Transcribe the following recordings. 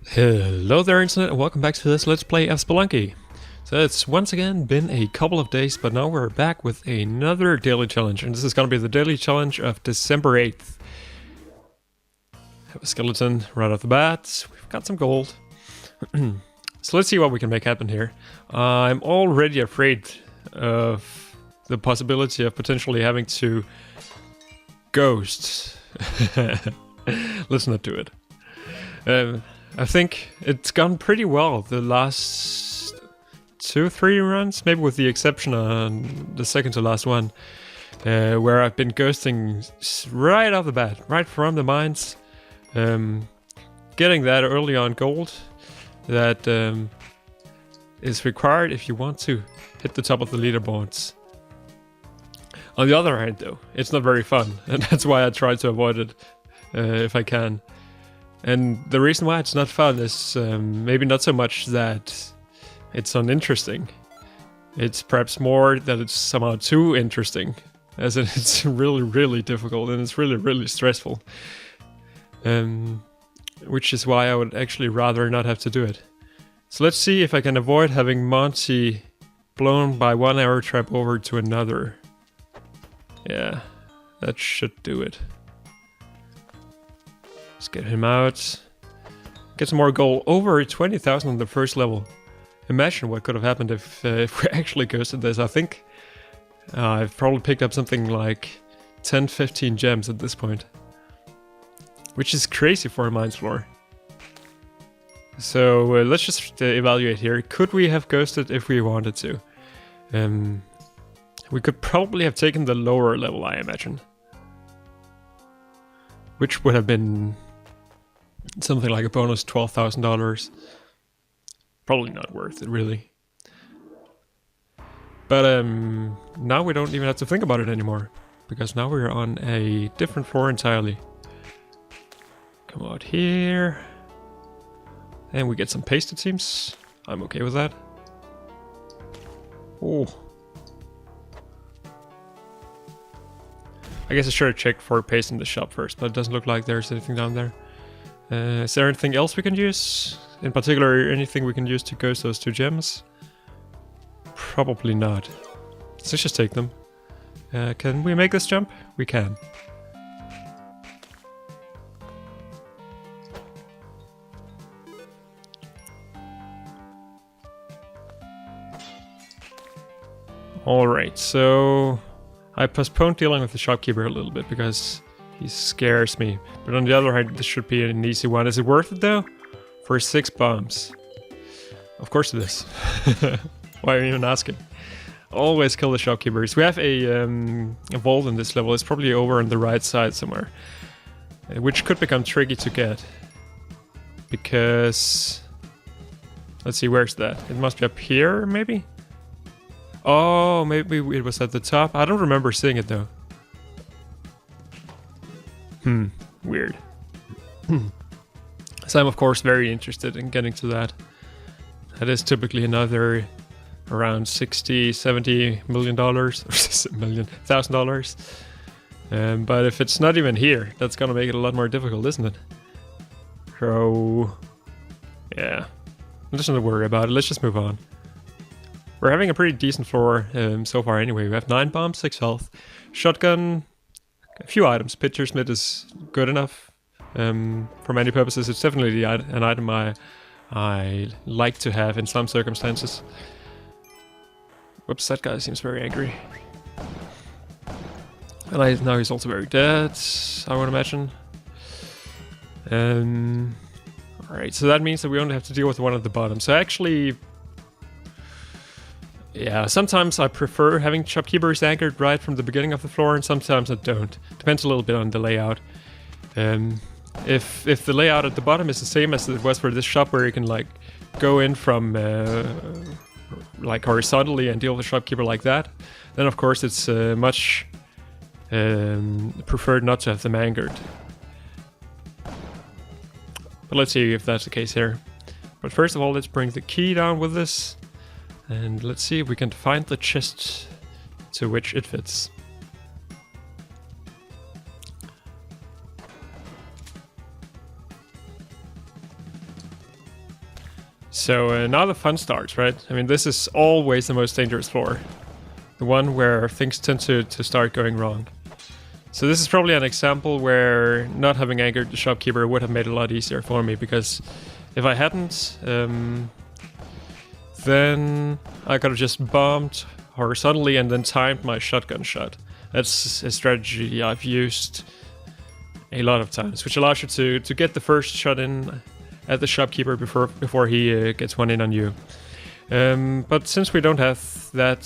Hello there internet and welcome back to this Let's Play of Spelunky. So it's once again been a couple of days, but now we're back with another daily challenge, and this is going to be the daily challenge of December 8th. Have a skeleton right off the bat, we've got some gold. So let's see what we can make happen here. I'm already afraid of the possibility of potentially having to ghost. Let's not do it. I think it's gone pretty well the last 2-3 runs, maybe with the exception on the second to last one, where I've been ghosting right off the bat, right from the mines, getting that early on gold that is required if you want to hit the top of the leaderboards. On the other hand though, it's not very fun, and that's why I try to avoid it if I can. And the reason why it's not fun is maybe not so much that it's uninteresting. It's perhaps more that it's somehow too interesting, as in it's really, really difficult and it's really, really stressful. Which is why I would actually rather not have to do it. So let's see if I can avoid having Monty blown by one arrow trap over to another. Yeah, that should do it. Let's get him out. Get some more gold. Over 20,000 on the first level. Imagine what could have happened if we actually ghosted this. I think I've probably picked up something like 10-15 gems at this point. Which is crazy for a mines floor. So let's just evaluate here. Could we have ghosted if we wanted to? We could probably have taken the lower level, I imagine. Which would have been something like a bonus $12,000. Probably not worth it, really. But now we don't even have to think about it anymore, because now we're on a different floor entirely. Come out here. And we get some paste, it seems. I'm okay with that. Oh. I guess I should have checked for paste in the shop first, but it doesn't look like there's anything down there. Is there anything else we can use? In particular, anything we can use to ghost those 2 gems? Probably not. Let's just take them. Can we make this jump? We can. Alright, so I postponed dealing with the shopkeeper a little bit because he scares me. But on the other hand, this should be an easy one. Is it worth it though? For 6 bombs. Of course it is. Why are you even asking? Always kill the shopkeepers. We have a vault in this level. It's probably over on the right side somewhere. Which could become tricky to get. Because... let's see, where's that? It must be up here, maybe? Oh, maybe it was at the top. I don't remember seeing it though. Weird. So I'm of course very interested in getting to that. That is typically another around $60-70 million $1,000. But if it's not even here, that's gonna make it a lot more difficult, isn't it? So yeah, let's not worry about it. Let's just move on. We're having a pretty decent floor so far anyway. We have 9 bombs, 6 health, shotgun, a few items. Pitcher Smith is good enough for many purposes. It's definitely an item I like to have in some circumstances. Whoops, that guy seems very angry. And now he's also very dead, I would imagine. Alright, so that means that we only have to deal with one at the bottom. So actually... yeah, sometimes I prefer having shopkeepers anchored right from the beginning of the floor, and sometimes I don't. Depends a little bit on the layout. If the layout at the bottom is the same as it was for this shop, where you can like go in from like horizontally and deal with the shopkeeper like that, then of course it's much preferred not to have them anchored. But let's see if that's the case here. But first of all, let's bring the key down with this. And let's see if we can find the chest to which it fits. So now the fun starts, right? I mean, this is always the most dangerous floor. The one where things tend to start going wrong. So this is probably an example where not having angered the shopkeeper would have made it a lot easier for me, because if I hadn't, then I could have just bombed horizontally and then timed my shotgun shot. That's a strategy I've used a lot of times, which allows you to get the first shot in at the shopkeeper before he gets one in on you. But since we don't have that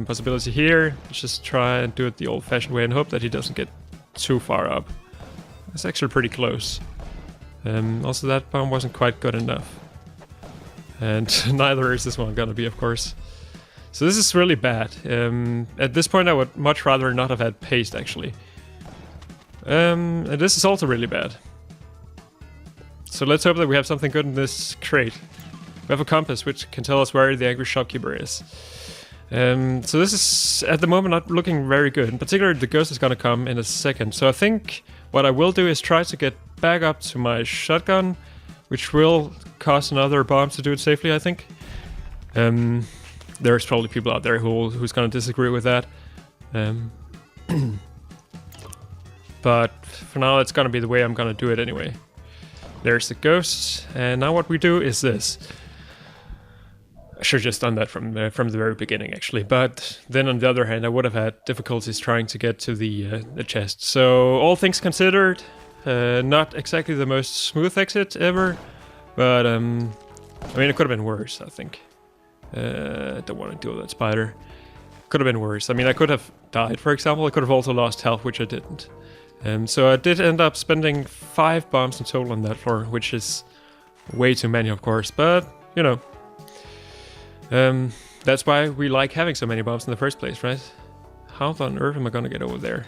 possibility here, let's just try and do it the old-fashioned way and hope that he doesn't get too far up. It's actually pretty close. Also, that bomb wasn't quite good enough. And neither is this one gonna be, of course. So this is really bad. At this point I would much rather not have had paste, actually. And this is also really bad. So let's hope that we have something good in this crate. We have a compass which can tell us where the angry shopkeeper is. So this is at the moment not looking very good. In particular, the ghost is gonna come in a second. So I think what I will do is try to get back up to my shotgun, which will cost another bomb to do it safely, I think. There's probably people out there who's gonna disagree with that. But for now, it's gonna be the way I'm gonna do it anyway. There's the ghost, and now what we do is this. I should have just done that from the very beginning, actually. But then on the other hand, I would have had difficulties trying to get to the chest. So all things considered, not exactly the most smooth exit ever, but I mean, it could have been worse, I think. I don't want to deal with that spider. Could have been worse. I mean, I could have died, for example. I could have also lost health, which I didn't. So I did end up spending 5 bombs in total on that floor, which is way too many, of course. But, you know, that's why we like having so many bombs in the first place, right? How on earth am I gonna get over there?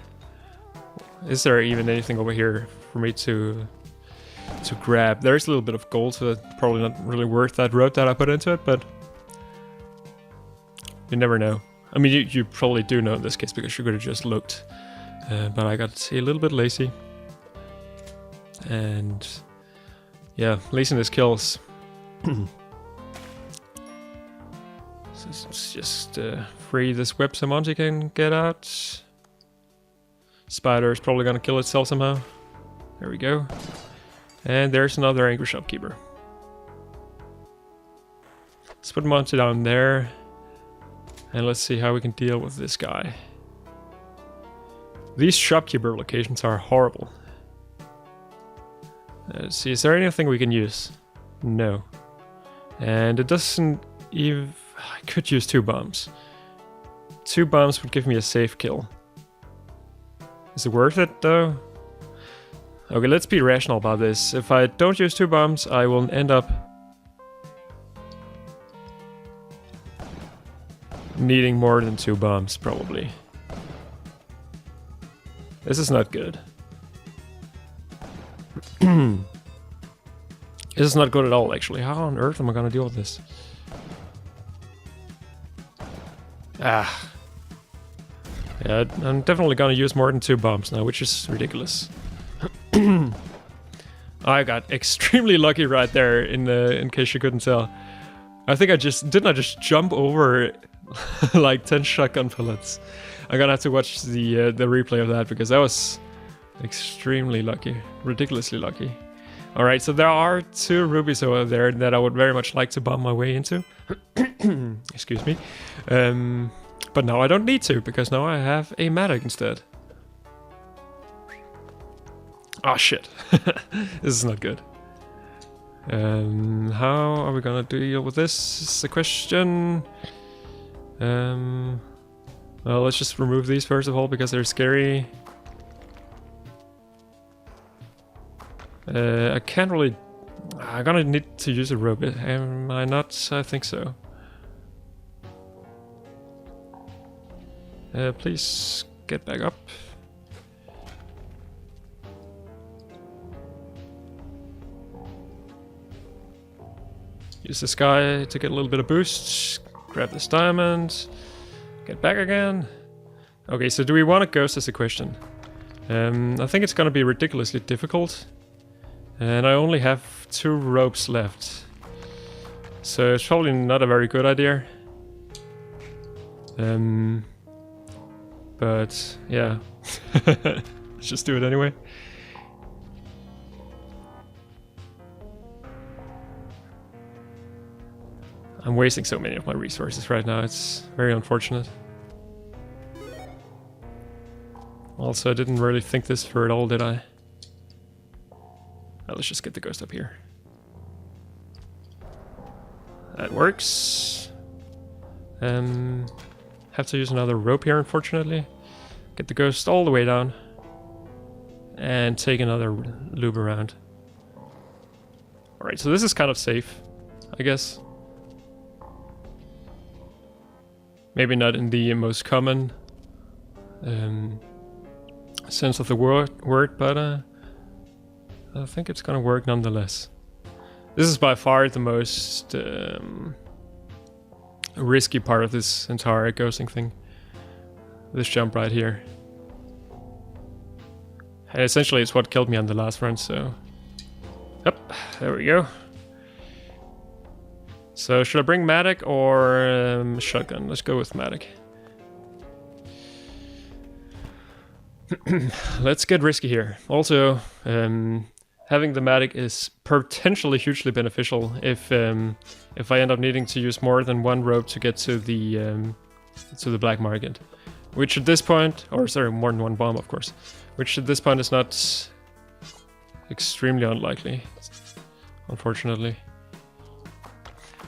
Is there even anything over here for me to grab? There's a little bit of gold, so that's probably not really worth that rope that I put into it, but you never know. I mean, you probably do know in this case, because you could have just looked. But I got a little bit lazy. And yeah, laziness kills. So let's just free this web so Monty can get out. Spider is probably gonna kill itself somehow. There we go. And there's another angry shopkeeper. Let's put Monty down there. And let's see how we can deal with this guy. These shopkeeper locations are horrible. Let's see, is there anything we can use? No. And it doesn't even... I could use 2 bombs. 2 bombs would give me a safe kill. Is it worth it, though? Okay, let's be rational about this. If I don't use 2 bombs, I will end up needing more than 2 bombs, probably. This is not good. This is not good at all, actually. How on earth am I gonna deal with this? Ah. Yeah, I'm definitely gonna use more than 2 bombs now, which is ridiculous. I got extremely lucky right there, in case you couldn't tell. I think didn't I just jump over like 10 shotgun pellets? I'm gonna have to watch the replay of that, because that was extremely lucky, ridiculously lucky. All right, so there are 2 rubies over there that I would very much like to bomb my way into. Excuse me. But now I don't need to, because now I have a medic instead. Oh shit. This is not good. How are we gonna deal with this? Is the question. Well, let's just remove these first of all, because they're scary. I can't really... I'm gonna need to use a rope. Am I not? I think so. Please get back up. Use this guy to get a little bit of boost. Grab this diamond. Get back again. Okay, so do we want a ghost as a question? I think it's gonna be ridiculously difficult. And I only have 2 ropes left. So it's probably not a very good idea. But yeah, let's just do it anyway. I'm wasting so many of my resources right now, it's very unfortunate. Also, I didn't really think this through at all, did I? Well, let's just get the ghost up here. That works. Have to use another rope here, unfortunately. Get the ghost all the way down. And take another loop around. Alright, so this is kind of safe, I guess. Maybe not in the most common sense of the word, but I think it's gonna work nonetheless. This is by far the most risky part of this entire ghosting thing. This jump right here. And essentially it's what killed me on the last run, so... Yep, there we go. So should I bring Matic or shotgun? Let's go with Matic. Let's get risky here. Also, having the Matic is potentially hugely beneficial if I end up needing to use more than one rope to get to the black market, which at this point, or sorry, more than one bomb, of course, which at this point is not extremely unlikely, unfortunately.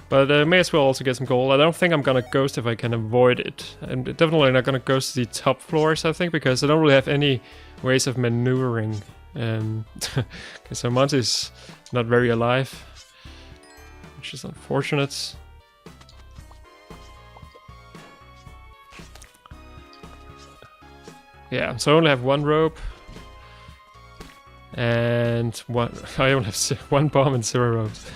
But may as well also get some gold. I don't think I'm gonna ghost if I can avoid it. I'm definitely not gonna ghost the top floors, I think, because I don't really have any ways of maneuvering. Okay, so Monty's not very alive, which is unfortunate. Yeah, so I only have one rope. And I only have one bomb and 0 ropes.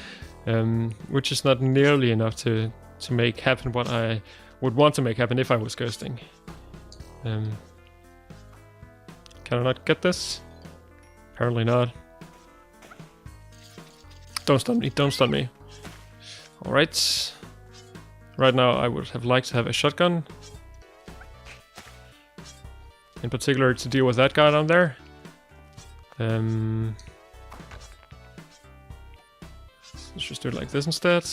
Which is not nearly enough to make happen what I would want to make happen if I was ghosting. Can I not get this? Apparently not. Don't stun me, don't stun me. Alright. Right now I would have liked to have a shotgun. In particular to deal with that guy down there. Let's just do it like this instead.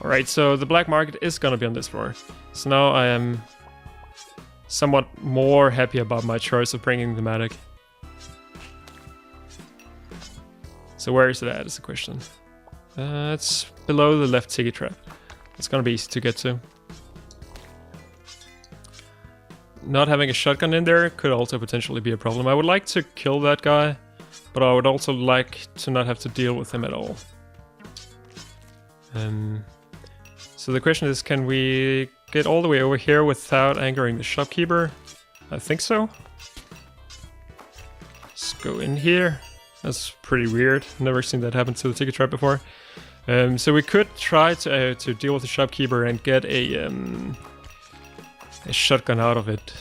Alright, so the black market is gonna be on this floor. So now I am somewhat more happy about my choice of bringing the Matic. So where is it at is the question. It's below the left ticket trap. It's gonna be easy to get to. Not having a shotgun in there could also potentially be a problem. I would like to kill that guy, but I would also like to not have to deal with him at all. So the question is, can we get all the way over here without angering the shopkeeper? I think so. Let's go in here. That's pretty weird. Never seen that happen to the ticket trap before. So we could try to deal with the shopkeeper and get a shotgun out of it.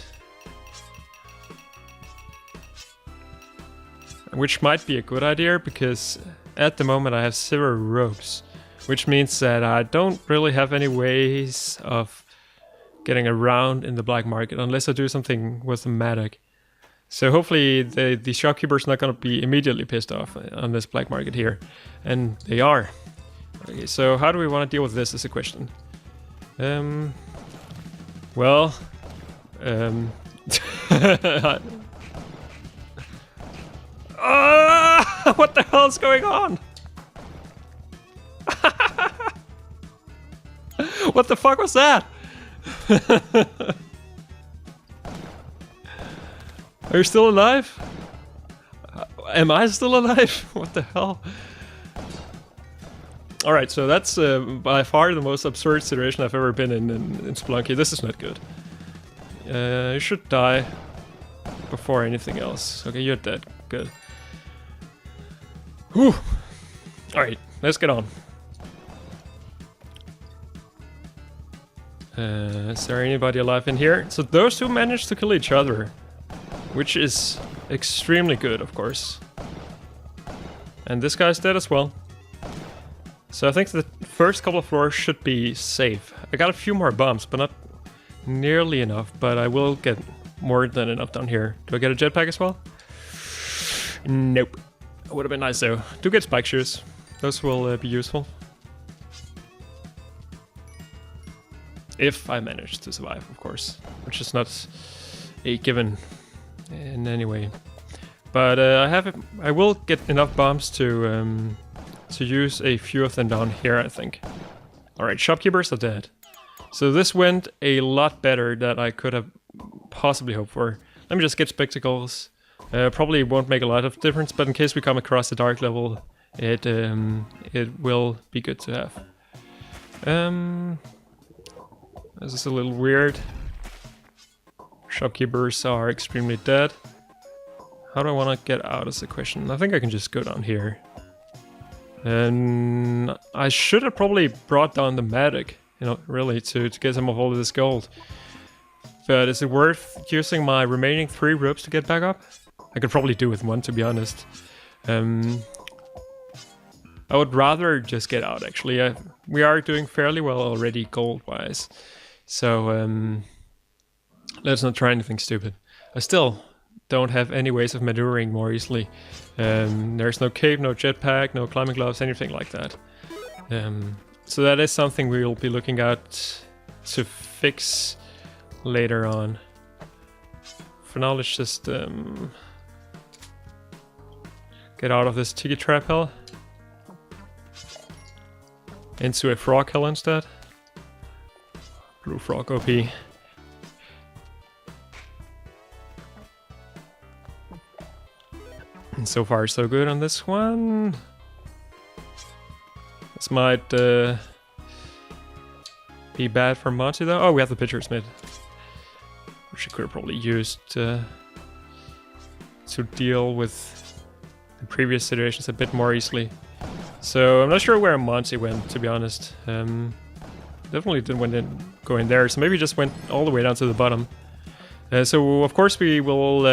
Which might be a good idea, because at the moment I have 0 ropes. Which means that I don't really have any ways of getting around in the black market unless I do something with the Matic. So hopefully the shopkeeper's not going to be immediately pissed off on this black market here. And they are. Okay, so how do we want to deal with this is a question. Well... what the hell is going on? What the fuck was that? Are you still alive? Am I still alive? What the hell? Alright, so that's by far the most absurd situation I've ever been in Spelunky. This is not good. You should die before anything else. Okay, you're dead. Good. Whew. Alright, let's get on. Is there anybody alive in here? So those two managed to kill each other, which is extremely good, of course. And this guy's dead as well. So I think the first couple of floors should be safe. I got a few more bombs, but not nearly enough. But I will get more than enough down here. Do I get a jetpack as well? Nope. It would have been nice though. Do get spike shoes. Those will be useful. If I manage to survive, of course. Which is not a given in any way. But I will get enough bombs to use a few of them down here, I think. Alright, shopkeepers are dead. So this went a lot better than I could have possibly hoped for. Let me just get spectacles. Probably won't make a lot of difference, but in case we come across a dark level, it will be good to have. This is a little weird. Shopkeepers are extremely dead. How do I want to get out is the question. I think I can just go down here. And I should have probably brought down the medic, you know, really, to get some of all of this gold. But is it worth using my remaining 3 ropes to get back up? I could probably do with 1, to be honest. I would rather just get out, actually. We are doing fairly well already gold-wise. So, let's not try anything stupid. I still don't have any ways of maneuvering more easily. There's no cape, no jetpack, no climbing gloves, anything like that. So that is something we will be looking at to fix later on. For now, let's just get out of this tiki trap hell into a frog hell instead. Blue frog OP. And so far so good on this one. This might be bad for Monty though. Oh, we have the pitcher's mitt, which I could have probably used to deal with the previous situations a bit more easily. So I'm not sure where Monty went, to be honest. Definitely didn't go in there, so maybe just went all the way down to the bottom. So of course we will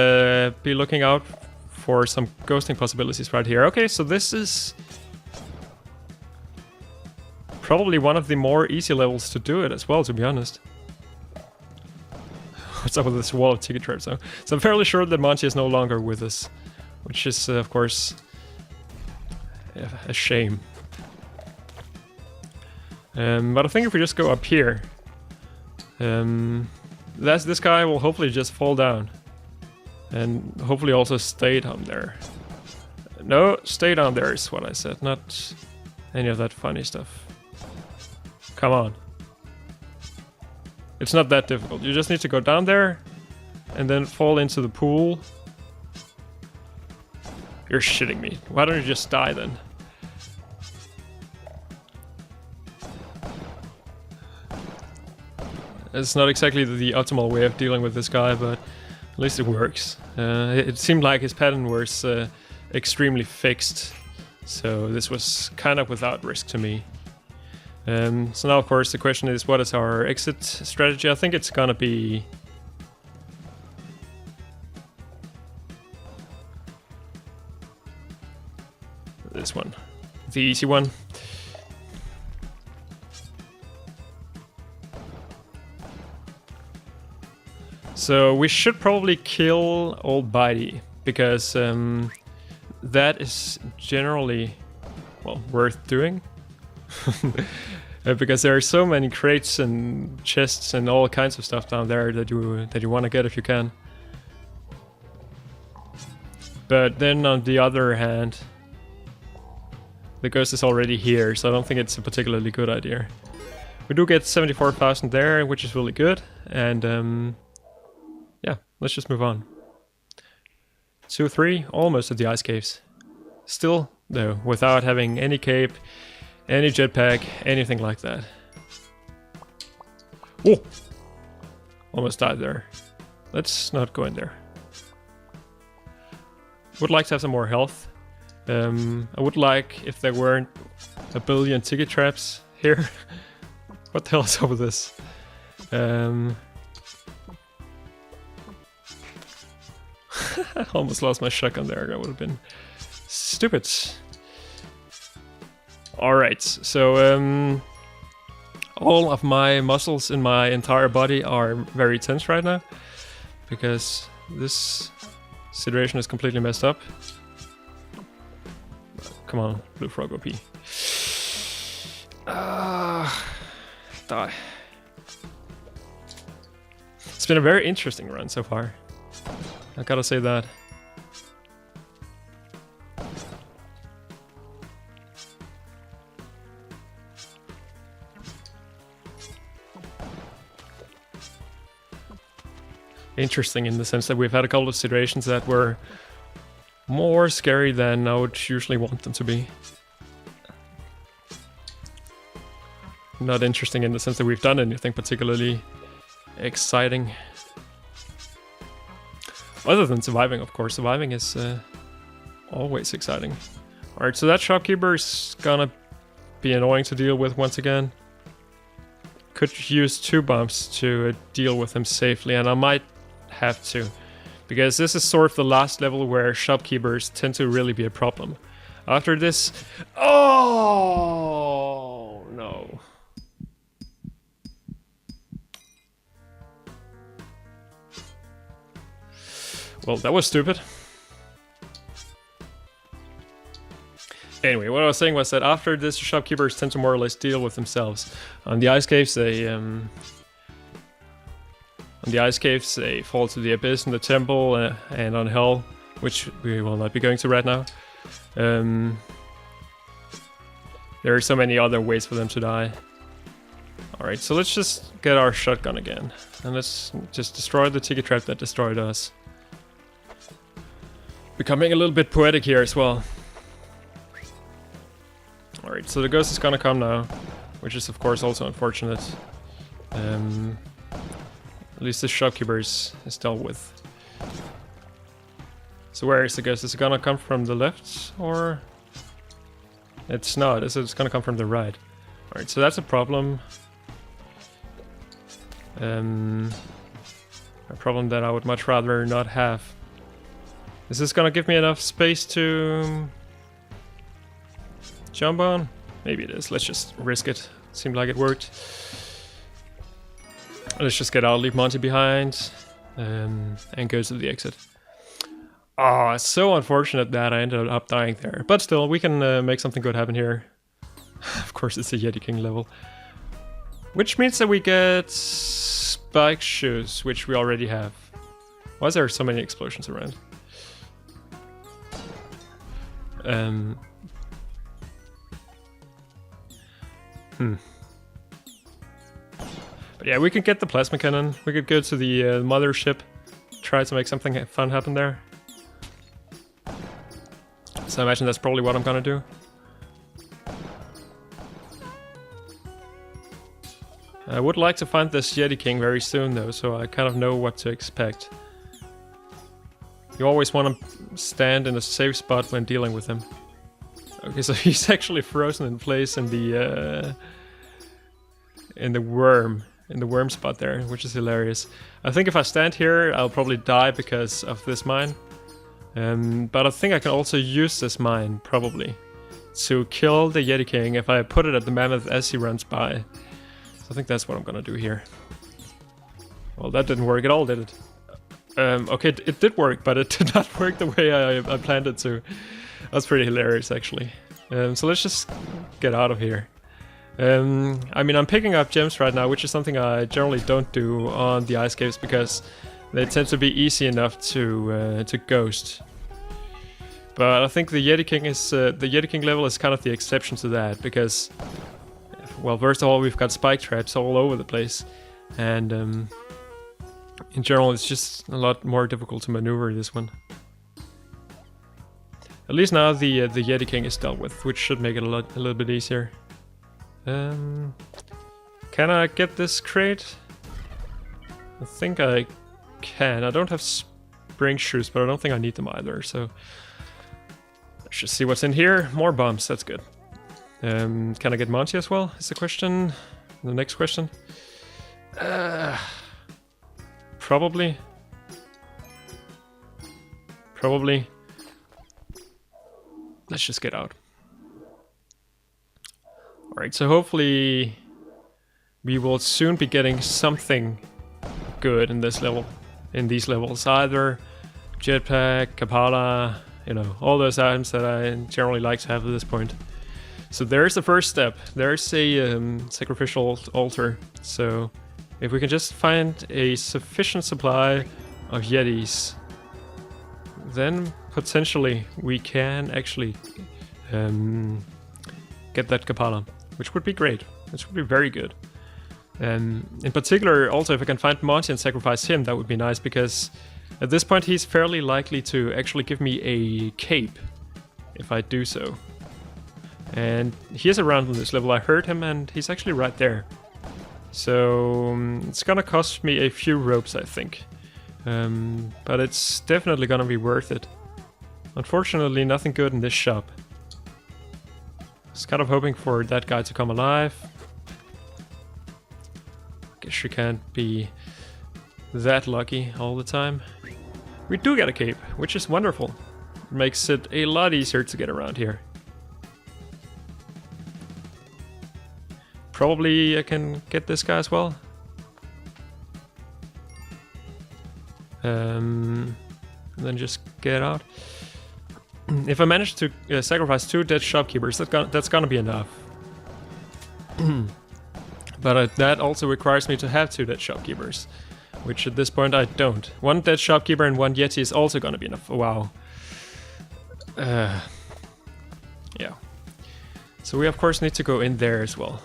be looking out for some ghosting possibilities right here. Okay, so this is probably one of the more easy levels to do it as well, to be honest. What's up with this wall of ticket traps though? So I'm fairly sure that Monty is no longer with us, which is of course a shame. But I think if we just go up here, this guy will hopefully just fall down. And hopefully also stay down there. No, stay down there is what I said, not any of that funny stuff. Come on. It's not that difficult. You just need to go down there and then fall into the pool. You're shitting me. Why don't you just die then? It's not exactly the optimal way of dealing with this guy, but at least it works. It seemed like his pattern was extremely fixed, so this was kind of without risk to me. So now, of course, the question is, what is our exit strategy? I think it's gonna be... this one. The easy one. So we should probably kill old Bitey, because that is generally, well, worth doing. Because there are so many crates and chests and all kinds of stuff down there that you want to get if you can. But then on the other hand, the ghost is already here, so I don't think it's a particularly good idea. We do get 74,000 there, which is really good, and yeah, let's just move on. 2-3, almost at the ice caves. Still, though, without having any cape, any jetpack, anything like that. Oh! Almost died there. Let's not go in there. Would like to have some more health. I would like if there weren't a billion ticket traps here. What the hell is up with this? I almost lost my shotgun there. That would have been stupid. Alright, so all of my muscles in my entire body are very tense right now, because this situation is completely messed up. Come on, Blue Frog OP. Die. It's been a very interesting run so far. I gotta say that. Interesting in the sense that we've had a couple of situations that were more scary than I would usually want them to be. Not interesting in the sense that we've done anything particularly exciting. Other than surviving, of course. Surviving is always exciting. Alright, so that shopkeeper is gonna be annoying to deal with once again. Could use 2 bombs to deal with him safely, and I might have to. Because this is sort of the last level where shopkeepers tend to really be a problem. After this... Oh no. Well, that was stupid. Anyway, what I was saying was that after this, shopkeepers tend to more or less deal with themselves. On the ice caves, they fall to the abyss in the temple, and on hell, which we will not be going to right now. There are so many other ways for them to die. Alright, so let's just get our shotgun again, and let's just destroy the ticket trap that destroyed us. Becoming a little bit poetic here as well. Alright, so the ghost is gonna come now, which is of course also unfortunate. At least the shopkeeper is dealt with. So where is the ghost? Is it gonna come from the left, or...? It's not, it's gonna come from the right. Alright, so that's a problem. A problem that I would much rather not have. Is this gonna give me enough space to jump on? Maybe it is. Let's just risk it. Seemed like it worked. Let's just get out, leave Monty behind, and go to the exit. Oh, it's so unfortunate that I ended up dying there. But still, we can make something good happen here. Of course, it's a Yeti King level. Which means that we get spike shoes, which we already have. Why is there so many explosions around? But yeah, we could get the plasma cannon. We could go to the mothership, try to make something fun happen there. So I imagine that's probably what I'm gonna do. I would like to find this Yeti King very soon though, so I kind of know what to expect. You always want to stand in a safe spot when dealing with him. Okay, so he's actually frozen in place in the worm spot there, which is hilarious. I think if I stand here, I'll probably die because of this mine. But I think I can also use this mine, probably, to kill the Yeti King if I put it at the mammoth as he runs by. So I think that's what I'm gonna do here. Well, that didn't work at all, did it? Okay, it did work, but it did not work the way I planned it to. That's pretty hilarious, actually. So let's just get out of here. I mean, I'm picking up gems right now, which is something I generally don't do on the ice caves because they tend to be easy enough to ghost. But I think the Yeti King is the Yeti King level is kind of the exception to that because, well, first of all, we've got spike traps all over the place, and in general, it's just a lot more difficult to maneuver this one. At least now the Yeti King is dealt with, which should make it a little bit easier. Can I get this crate? I think I can. I don't have spring shoes, but I don't think I need them either, so... Let's just see what's in here. More bombs, that's good. Can I get Monty as well, is the question. The next question. Probably. Let's just get out. Right, so hopefully we will soon be getting something good in this level, in these levels. Either jetpack, Kapala, you know, all those items that I generally like to have at this point. So there's the first step. There's a sacrificial altar. So if we can just find a sufficient supply of Yetis, then potentially we can actually get that Kapala, which would be great. Which would be very good. In particular, also if I can find Monty and sacrifice him, that would be nice, because at this point he's fairly likely to actually give me a cape if I do so. And he is around on this level. I heard him and he's actually right there. So it's gonna cost me a few ropes, I think. But it's definitely gonna be worth it. Unfortunately, nothing good in this shop. I was kind of hoping for that guy to come alive. Guess you can't be that lucky all the time. We do get a cape, which is wonderful. It makes it a lot easier to get around here. Probably I can get this guy as well. And then just get out. If I manage to sacrifice 2 dead shopkeepers, that's gonna be enough. But that also requires me to have 2 dead shopkeepers, which at this point I don't. 1 dead shopkeeper and 1 Yeti is also gonna be enough. Wow. Yeah. So we of course need to go in there as well.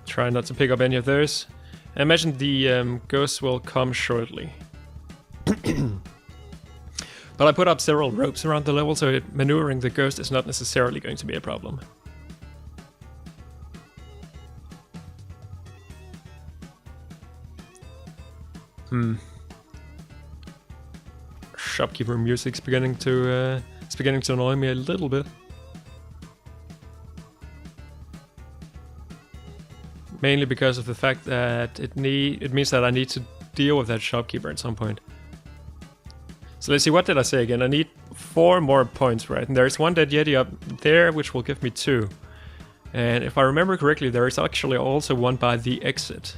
Try not to pick up any of those. I imagine the ghosts will come shortly. But I put up several ropes around the level, so maneuvering the ghost is not necessarily going to be a problem. Shopkeeper music's beginning to annoy me a little bit. Mainly because of the fact that it means that I need to deal with that shopkeeper at some point. So let's see, what did I say again? I need 4 more points, right? And there's 1 dead Yeti up there, which will give me 2. And if I remember correctly, there is actually also 1 by the exit.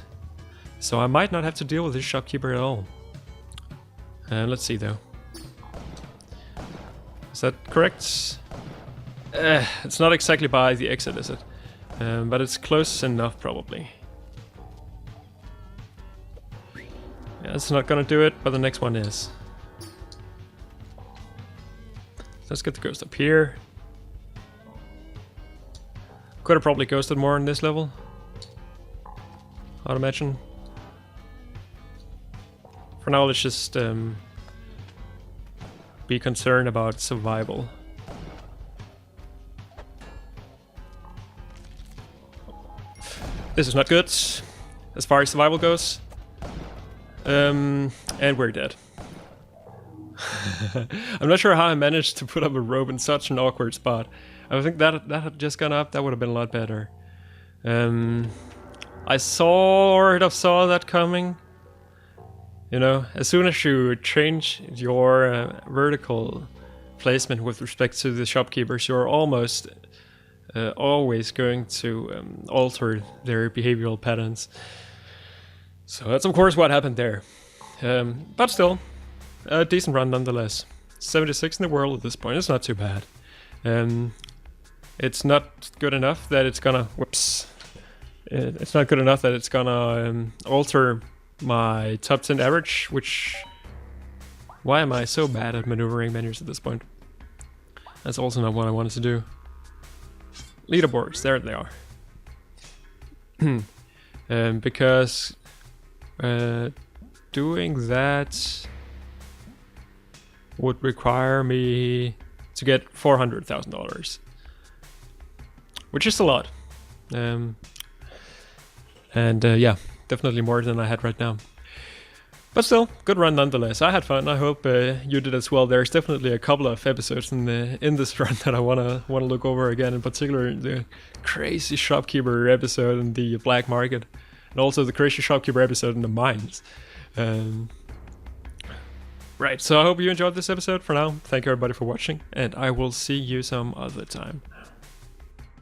So I might not have to deal with this shopkeeper at all. Let's see though. Is that correct? It's not exactly by the exit, is it? But it's close enough, probably. Yeah, it's not gonna do it, but the next one is. Let's get the ghost up here. Could have probably ghosted more in this level, I'd imagine. For now, let's just be concerned about survival. This is not good, as far as survival goes. And we're dead. I'm not sure how I managed to put up a rope in such an awkward spot. I think that had just gone up, that would have been a lot better. I sort of saw that coming. You know, as soon as you change your vertical placement with respect to the shopkeepers, you're almost always going to alter their behavioral patterns. So that's of course what happened there. But still, a decent run nonetheless. 76 in the world at this point, it's not too bad. It's not good enough that it's gonna... Whoops. It's not good enough that it's gonna alter my top 10 average, which... Why am I so bad at maneuvering menus at this point? That's also not what I wanted to do. Leaderboards, there they are. Because doing that would require me to get $400,000, which is a lot. Yeah, definitely more than I had right now. But still, good run nonetheless. I had fun. I hope you did as well. There's definitely a couple of episodes in this run that I wanna look over again. In particular, the crazy shopkeeper episode in the black market, and also the crazy shopkeeper episode in the mines. Right, so I hope you enjoyed this episode. For now, thank you everybody for watching, and I will see you some other time.